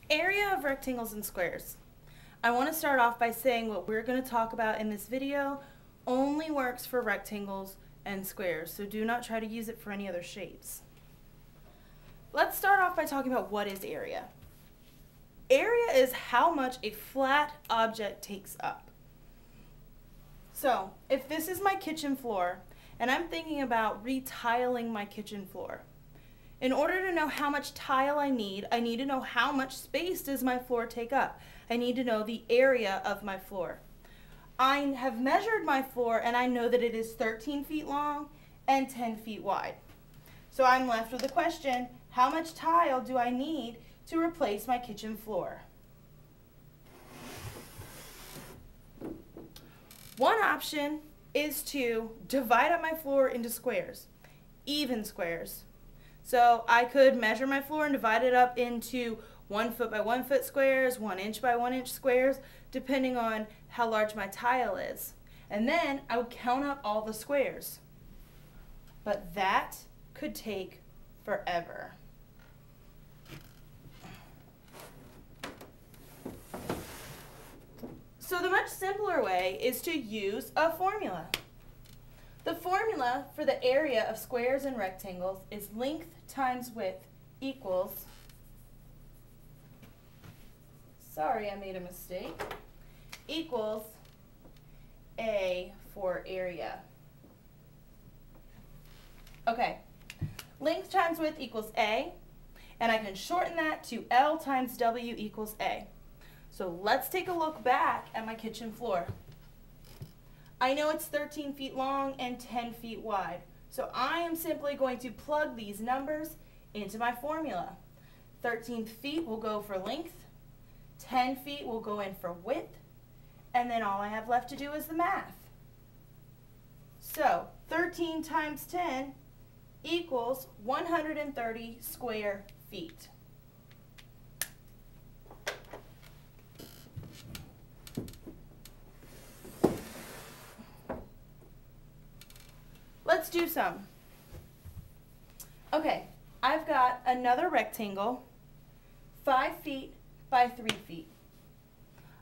Area of rectangles and squares. I want to start off by saying what we're going to talk about in this video only works for rectangles and squares, so do not try to use it for any other shapes. Let's start off by talking about what is area. Area is how much a flat object takes up. So, if this is my kitchen floor, and I'm thinking about retiling my kitchen floor, in order to know how much tile I need to know how much space does my floor take up. I need to know the area of my floor. I have measured my floor and I know that it is 13 feet long and 10 feet wide. So I'm left with the question, how much tile do I need to replace my kitchen floor? One option is to divide up my floor into squares, even squares. So I could measure my floor and divide it up into 1 foot by 1 foot squares, 1 inch by 1 inch squares, depending on how large my tile is. And then I would count up all the squares. But that could take forever. So the much simpler way is to use a formula. The formula for the area of squares and rectangles is length times width equals, sorry I made a mistake, equals A for area. Okay, length times width equals A, and I can shorten that to L times W equals A. So let's take a look back at my kitchen floor. I know it's 13 feet long and 10 feet wide, so I am simply going to plug these numbers into my formula. 13 feet will go for length, 10 feet will go in for width, and then all I have left to do is the math. So 13 times 10 equals 130 square feet. Let's do some. Okay, I've got another rectangle, 5 feet by 3 feet.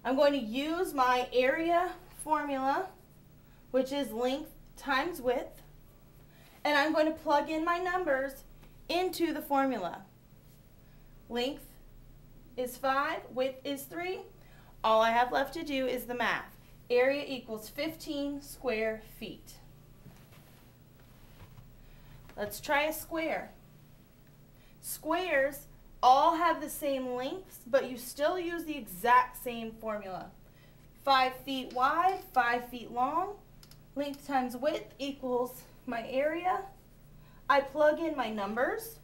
I'm going to use my area formula, which is length times width, and I'm going to plug in my numbers into the formula. Length is 5, width is 3. All I have left to do is the math. Area equals 15 square feet. Let's try a square. Squares all have the same lengths, but you still use the exact same formula. 5 feet wide, 5 feet long. Length times width equals my area. I plug in my numbers.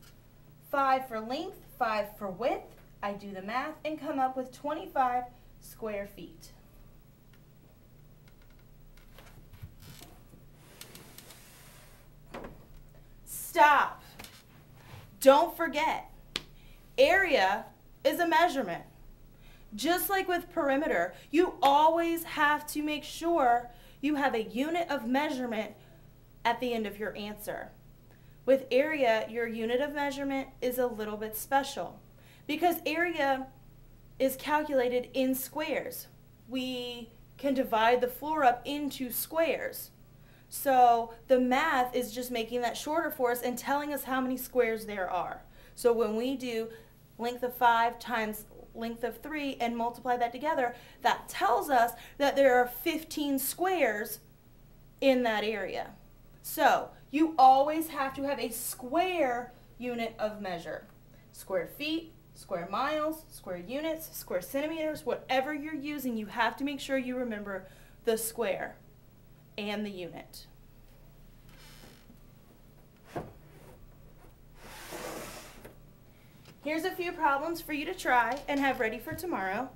5 for length, 5 for width. I do the math and come up with 25 square feet. Stop. Don't forget, area is a measurement. Just like with perimeter, you always have to make sure you have a unit of measurement at the end of your answer. With area, your unit of measurement is a little bit special because area is calculated in squares. We can divide the floor up into squares. So the math is just making that shorter for us and telling us how many squares there are. So when we do length of 5 times length of 3 and multiply that together, that tells us that there are 15 squares in that area. So you always have to have a square unit of measure. Square feet, square miles, square units, square centimeters, whatever you're using, you have to make sure you remember the square and the unit. Here's a few problems for you to try and have ready for tomorrow.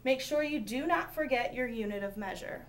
Make sure you do not forget your unit of measure.